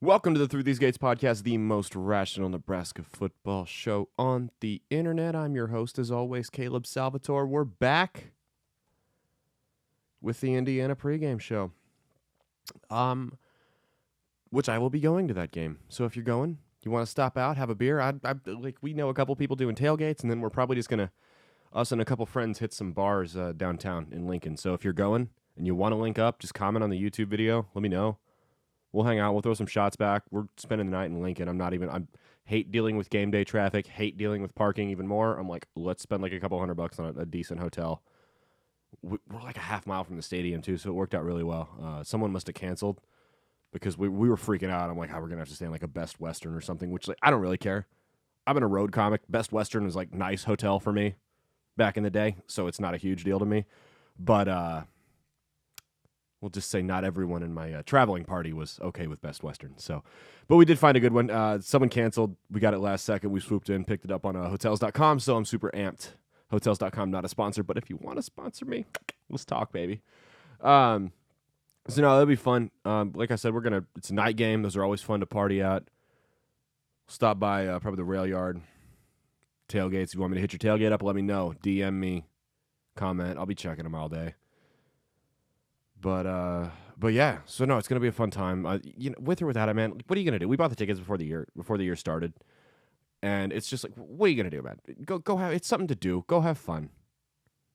Welcome to the Through These Gates podcast, the most rational Nebraska football show on the internet. I'm your host, as always, Caleb Salvatore. We're back with the Indiana pregame show, which I will be going to that game. So if you're going, you want to stop out, have a beer. We know a couple people doing tailgates, and then we're probably just gonna us and a couple friends hit some bars downtown in Lincoln. So if you're going and you want to link up, just comment on the YouTube video. Let me know. We'll hang out. We'll throw some shots back. We're spending the night in Lincoln. I hate dealing with game day traffic, hate dealing with parking even more. I'm like, let's spend like a couple $100 on a decent hotel. We're like a half mile from the stadium too, so it worked out really well. Someone must have canceled because we were freaking out. I'm like, we're going to have to stay in like a Best Western or something, which like I don't really care. I've been a road comic. Best Western was like nice hotel for me back in the day, so it's not a huge deal to me. But, we'll just say not everyone in my traveling party was okay with Best Western. But we did find a good one. Someone canceled. We got it last second. We swooped in, picked it up on Hotels.com, so I'm super amped. Hotels.com, not a sponsor, but if you want to sponsor me, let's talk, baby. So no, that'll be fun. Like I said, it's a night game. Those are always fun to party at. Stop by probably the rail yard, tailgates. If you want me to hit your tailgate up, let me know. DM me, comment. I'll be checking them all day. But yeah, so no, it's gonna be a fun time. With or without it, man. What are you gonna do? We bought the tickets before the year started, and it's just like, what are you gonna do, man? Go have. It's something to do. Go have fun.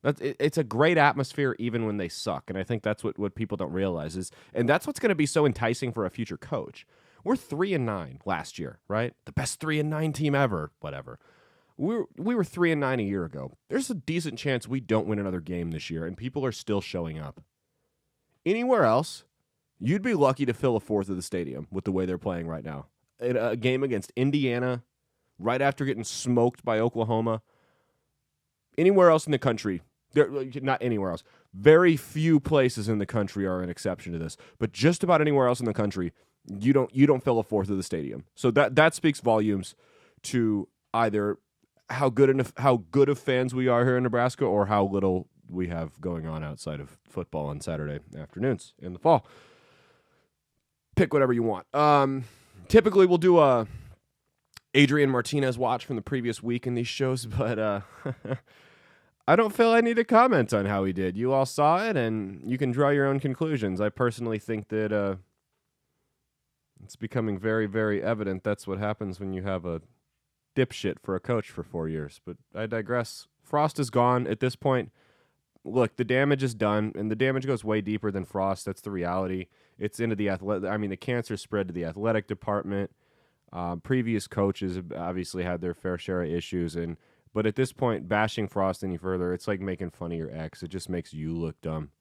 It's a great atmosphere even when they suck, and I think that's what people don't realize is, and that's what's gonna be so enticing for a future coach. We're 3-9 last year, right? The best 3-9 team ever. Whatever. We were 3-9 a year ago. There's a decent chance we don't win another game this year, and people are still showing up. Anywhere else, you'd be lucky to fill a fourth of the stadium with the way they're playing right now. In a game against Indiana, right after getting smoked by Oklahoma. Anywhere else in the country, not anywhere else, very few places in the country are an exception to this, but just about anywhere else in the country, you don't fill a fourth of the stadium. So that speaks volumes to either how good of fans we are here in Nebraska or how little we have going on outside of football on Saturday afternoons in the fall. Pick whatever you want. Typically, we'll do a Adrian Martinez watch from the previous week in these shows, but I don't feel I need to comment on how he did. You all saw it, and you can draw your own conclusions. I personally think that it's becoming very, very evident that's what happens when you have a dipshit for a coach for 4 years. But I digress. Frost is gone at this point. Look, the damage is done, and the damage goes way deeper than Frost. That's the reality. It's into the the cancer spread to the athletic department. Previous coaches have obviously had their fair share of issues, but at this point, bashing Frost any further, it's like making fun of your ex. It just makes you look dumb.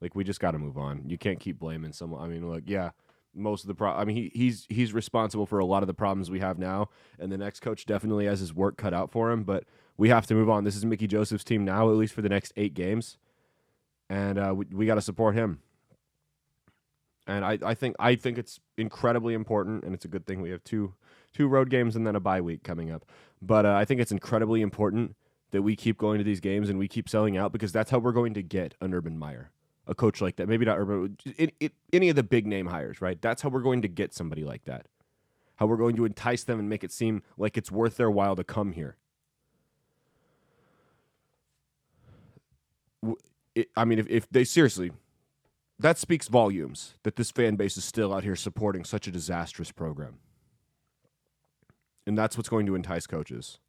Like, we just got to move on. You can't keep blaming someone. I mean, look, yeah, most of the he's responsible for a lot of the problems we have now, and the next coach definitely has his work cut out for him, but we have to move on. This is Mickey Joseph's team now, at least for the next 8 games, and we got to support him. And I think it's incredibly important, and it's a good thing we have two road games and then a bye week coming up. But I think it's incredibly important that we keep going to these games and we keep selling out, because that's how we're going to get an Urban Meyer, a coach like that. Maybe not Urban, any of the big name hires, right? That's how we're going to get somebody like that. How we're going to entice them and make it seem like it's worth their while to come here. If they seriously, that speaks volumes that this fan base is still out here supporting such a disastrous program. And that's what's going to entice coaches.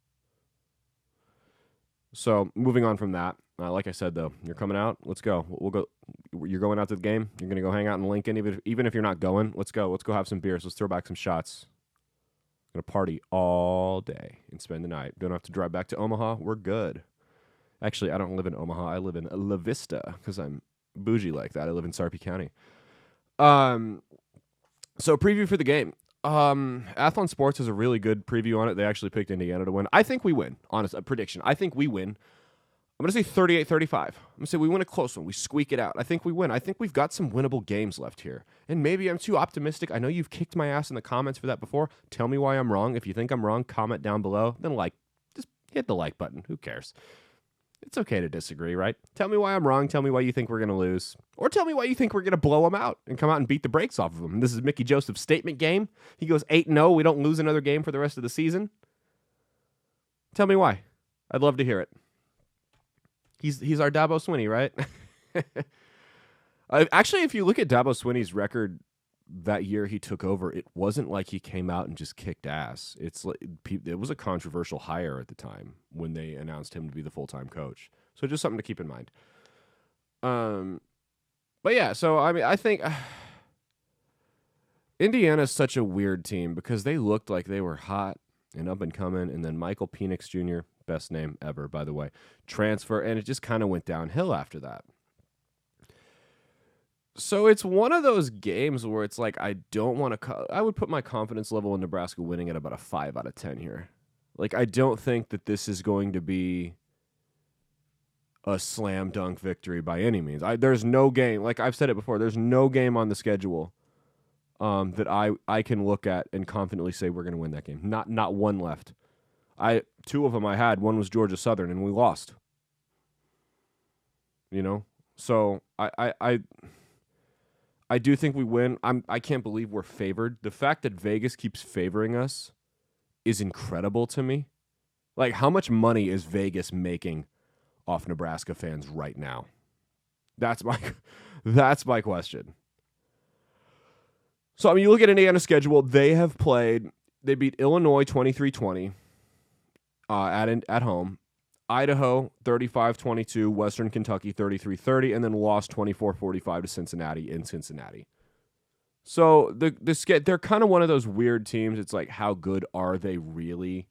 So moving on from that, like I said, though, you're coming out. Let's go. We'll go. You're going out to the game. You're going to go hang out in Lincoln. Even if you're not going, let's go. Let's go have some beers. Let's throw back some shots. Going to party all day and spend the night. Don't have to drive back to Omaha. We're good. Actually, I don't live in Omaha. I live in La Vista because I'm bougie like that. I live in Sarpy County. So preview for the game. Athlon Sports has a really good preview on it. They actually picked Indiana to win. I think we win. Honest, a prediction. I think we win. I'm going to say 38-35. I'm going to say we win a close one. We squeak it out. I think we win. I think we've got some winnable games left here. And maybe I'm too optimistic. I know you've kicked my ass in the comments for that before. Tell me why I'm wrong. If you think I'm wrong, comment down below. Then just hit the like button. Who cares? It's okay to disagree, right? Tell me why I'm wrong. Tell me why you think we're going to lose. Or tell me why you think we're going to blow them out and come out and beat the brakes off of them. This is Mickey Joseph's statement game. He goes 8-0. We don't lose another game for the rest of the season. Tell me why. I'd love to hear it. He's our Dabo Swinney, right? Actually, if you look at Dabo Swinney's record that year he took over, it wasn't like he came out and just kicked ass. It was a controversial hire at the time when they announced him to be the full-time coach. So just something to keep in mind. But yeah, so I mean, I think Indiana's such a weird team because they looked like they were hot and up and coming, and then Michael Penix Jr., best name ever, by the way, transfer, and it just kind of went downhill after that. So it's one of those games where it's like I don't want to. I would put my confidence level in Nebraska winning at about a 5 out of 10 here. Like I don't think that this is going to be a slam dunk victory by any means. There's no game, like I've said it before. There's no game on the schedule that I can look at and confidently say we're going to win that game. Not one left. Two of them I had. One was Georgia Southern, and we lost. You know, so I do think we win. I can't believe we're favored. The fact that Vegas keeps favoring us is incredible to me. Like, how much money is Vegas making off Nebraska fans right now? That's my question. So, I mean, you look at Indiana's schedule. They beat Illinois 23-20 at home. Idaho 35-22, Western Kentucky 33-30, and then lost 24-45 to Cincinnati in Cincinnati. So they're kind of one of those weird teams. It's like, how good are they really?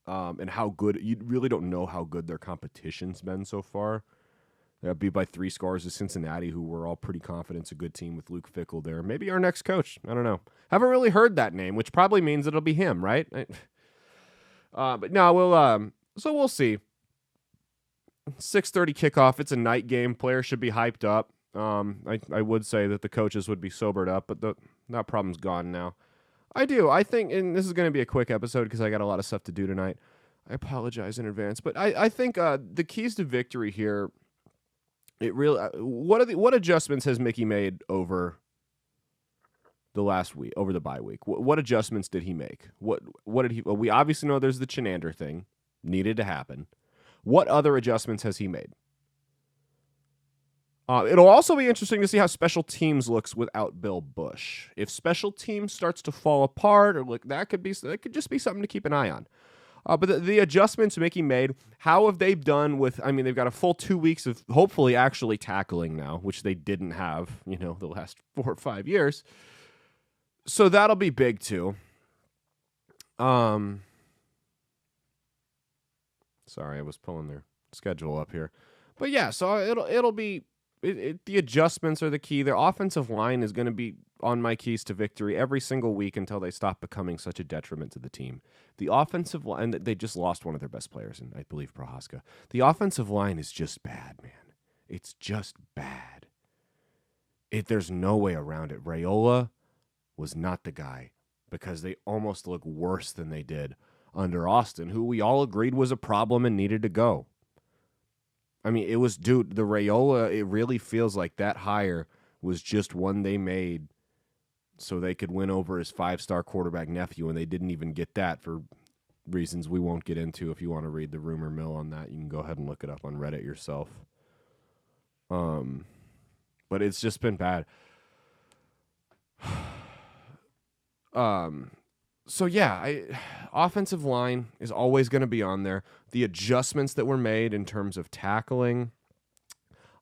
And how good, you really don't know how good their competition's been so far. They got beat by 3 scores to Cincinnati, who were all pretty confident. It's a good team with Luke Fickell there. Maybe our next coach. I don't know. Haven't really heard that name, which probably means it'll be him, right? But no, we'll see. 6:30 kickoff. It's a night game. Players should be hyped up. I would say that the coaches would be sobered up, but that problem's gone now. I think, and this is going to be a quick episode because I got a lot of stuff to do tonight. I apologize in advance, but I think the keys to victory here. It really. What adjustments has Mickey made over the last week, over the bye week? What adjustments did he make? What did he? Well, we obviously know there's the Chinander thing. Needed to happen. What other adjustments has he made? It'll also be interesting to see how special teams looks without Bill Bush. If special teams starts to fall apart, or that could just be something to keep an eye on. But the adjustments Mickey made, how have they done with? I mean, they've got a full 2 weeks of hopefully actually tackling now, which they didn't have, the last 4 or 5 years. So that'll be big too. Sorry, I was pulling their schedule up here. But yeah, so it'll be the adjustments are the key. Their offensive line is going to be on my keys to victory every single week until they stop becoming such a detriment to the team. The offensive line, they just lost one of their best players, and I believe Prohaska. The offensive line is just bad, man. It's just bad. There's no way around it. Raiola was not the guy because they almost look worse than they did under Austin, who we all agreed was a problem and needed to go. I mean, the Raiola, it really feels like that hire was just one they made so they could win over his 5-star quarterback nephew, and they didn't even get that for reasons we won't get into. If you want to read the rumor mill on that, you can go ahead and look it up on Reddit yourself. But it's just been bad. So yeah, offensive line is always going to be on there. The adjustments that were made in terms of tackling,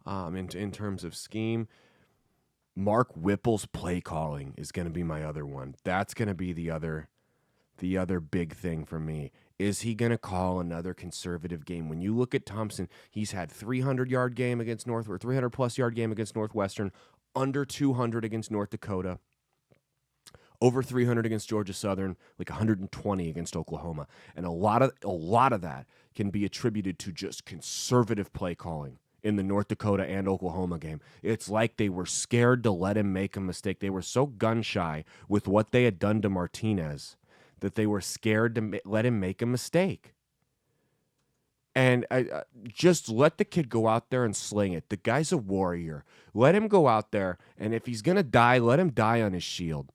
in terms of scheme, Mark Whipple's play calling is going to be my other one. That's going to be the other big thing for me. Is he going to call another conservative game? When you look at Thompson, he's had 300-yard game against 300-plus yard game against Northwestern, under 200 against North Dakota. Over 300 against Georgia Southern, like 120 against Oklahoma. And a lot of that can be attributed to just conservative play calling in the North Dakota and Oklahoma game. It's like they were scared to let him make a mistake. They were so gun-shy with what they had done to Martinez that they were scared to let him make a mistake. And just let the kid go out there and sling it. The guy's a warrior. Let him go out there, and if he's going to die, let him die on his shield.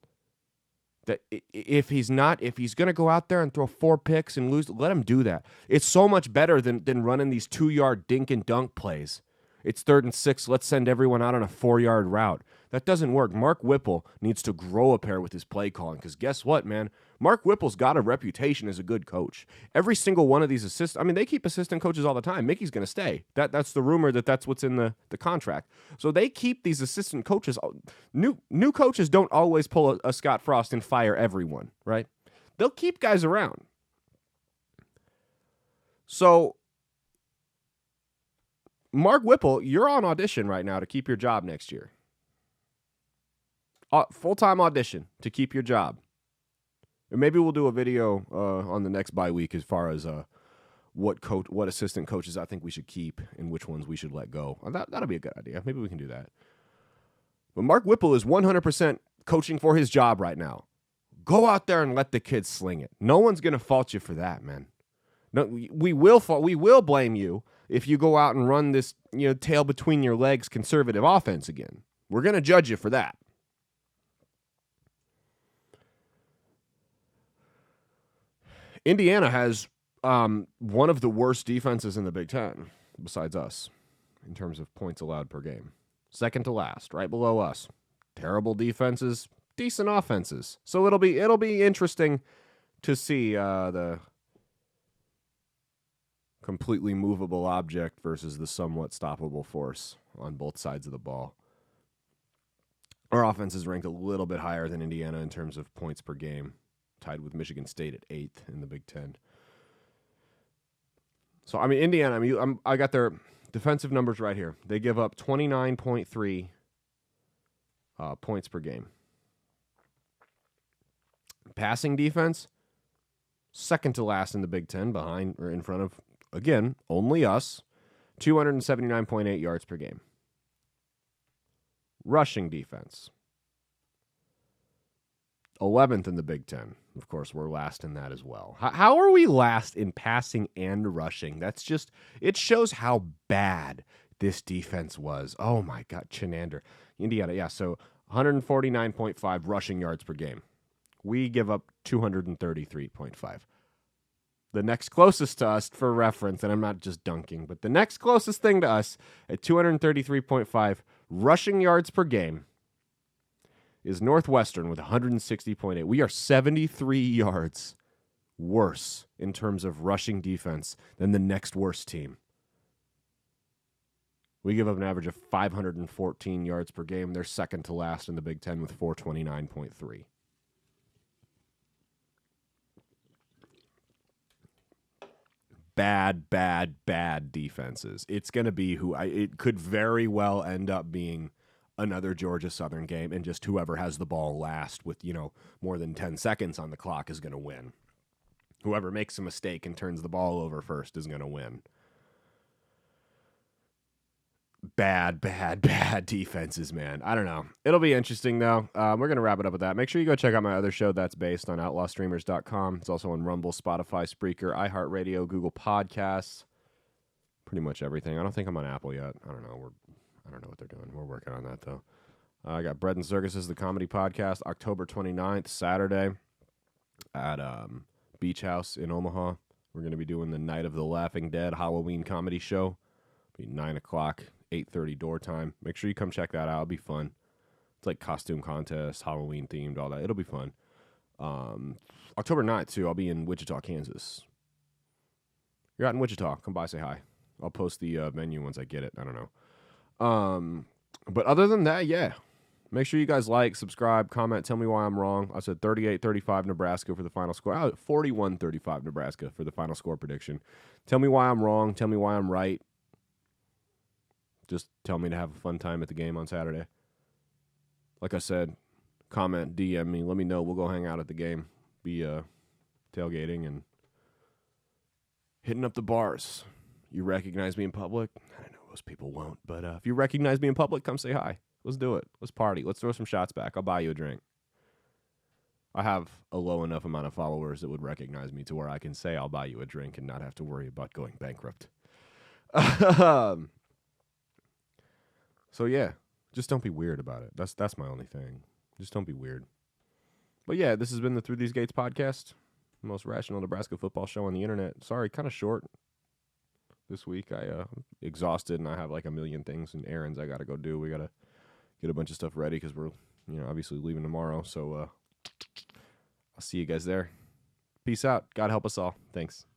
That if he's going to go out there and throw 4 picks and lose, let him do that. It's so much better than running these 2-yard dink and dunk plays. It's 3rd and 6. Let's send everyone out on a 4-yard route. That doesn't work. Mark Whipple needs to grow a pair with his play calling because guess what, man? Mark Whipple's got a reputation as a good coach. Every single one of these they keep assistant coaches all the time. Mickey's going to stay. That's the rumor that's what's in the contract. So they keep these assistant coaches. New coaches don't always pull a Scott Frost and fire everyone, right? They'll keep guys around. So Mark Whipple, you're on audition right now to keep your job next year. Full-time audition to keep your job. And maybe we'll do a video on the next bye week as far as what assistant coaches I think we should keep and which ones we should let go. That'll be a good idea. Maybe we can do that. But Mark Whipple is 100% coaching for his job right now. Go out there and let the kids sling it. No one's going to fault you for that, man. No, we will blame you if you go out and run this, tail between your legs conservative offense again. We're going to judge you for that. Indiana has one of the worst defenses in the Big Ten, besides us, in terms of points allowed per game. Second to last, right below us. Terrible defenses, decent offenses. So it'll be interesting to see the completely movable object versus the somewhat stoppable force on both sides of the ball. Our offense is ranked a little bit higher than Indiana in terms of points per game, tied with Michigan State at 8th in the Big Ten. So, Indiana, I got their defensive numbers right here. They give up 29.3 points per game. Passing defense, second to last in the Big Ten, behind or in front of, again, only us, 279.8 yards per game. Rushing defense, 11th in the Big Ten. Of course, we're last in that as well. How are we last in passing and rushing? It shows how bad this defense was. Oh my God, Chinander. Indiana, yeah, so 149.5 rushing yards per game. We give up 233.5. The next closest to us, for reference, and I'm not just dunking, but the next closest thing to us at 233.5 rushing yards per game is Northwestern with 160.8. We are 73 yards worse in terms of rushing defense than the next worst team. We give up an average of 514 yards per game. They're second to last in the Big Ten with 429.3. Bad defenses. It's going to be it could very well end up being another Georgia Southern game, and just whoever has the ball last with, more than 10 seconds on the clock is going to win. Whoever makes a mistake and turns the ball over first is going to win. Bad defenses, man. I don't know. It'll be interesting, though. We're going to wrap it up with that. Make sure you go check out my other show that's based on outlawstreamers.com. It's also on Rumble, Spotify, Spreaker, iHeartRadio, Google Podcasts, pretty much everything. I don't think I'm on Apple yet. I don't know. I don't know what they're doing. We're working on that, though. I got Bread and Circuses, the comedy podcast, October 29th, Saturday, at Beach House in Omaha. We're going to be doing the Night of the Laughing Dead Halloween comedy show. It'll be 9 o'clock, 8:30 door time. Make sure you come check that out. It'll be fun. It's like costume contest, Halloween themed, all that. It'll be fun. October 9th, too, I'll be in Wichita, Kansas. You're out in Wichita. Come by, say hi. I'll post the menu once I get it. I don't know. But other than that, yeah. Make sure you guys like, subscribe, comment, tell me why I'm wrong. I said 38-35 Nebraska for the final score. 41-35 Nebraska for the final score prediction. Tell me why I'm wrong. Tell me why I'm right. Just tell me to have a fun time at the game on Saturday. Like I said, comment, DM me. Let me know. We'll go hang out at the game. Be tailgating and hitting up the bars. You recognize me in public? I know most people won't, but if you recognize me in public, come say hi. Let's do it. Let's party. Let's throw some shots back. I'll buy you a drink. I have a low enough amount of followers that would recognize me to where I can say I'll buy you a drink and not have to worry about going bankrupt. So yeah, just don't be weird about it. That's my only thing. Just don't be weird. But yeah, this has been the Through These Gates podcast, the most rational Nebraska football show on the internet. Sorry, kind of short this week. I'm exhausted and I have like a million things and errands I got to go do. We got to get a bunch of stuff ready because we're, obviously leaving tomorrow. So I'll see you guys there. Peace out. God help us all. Thanks.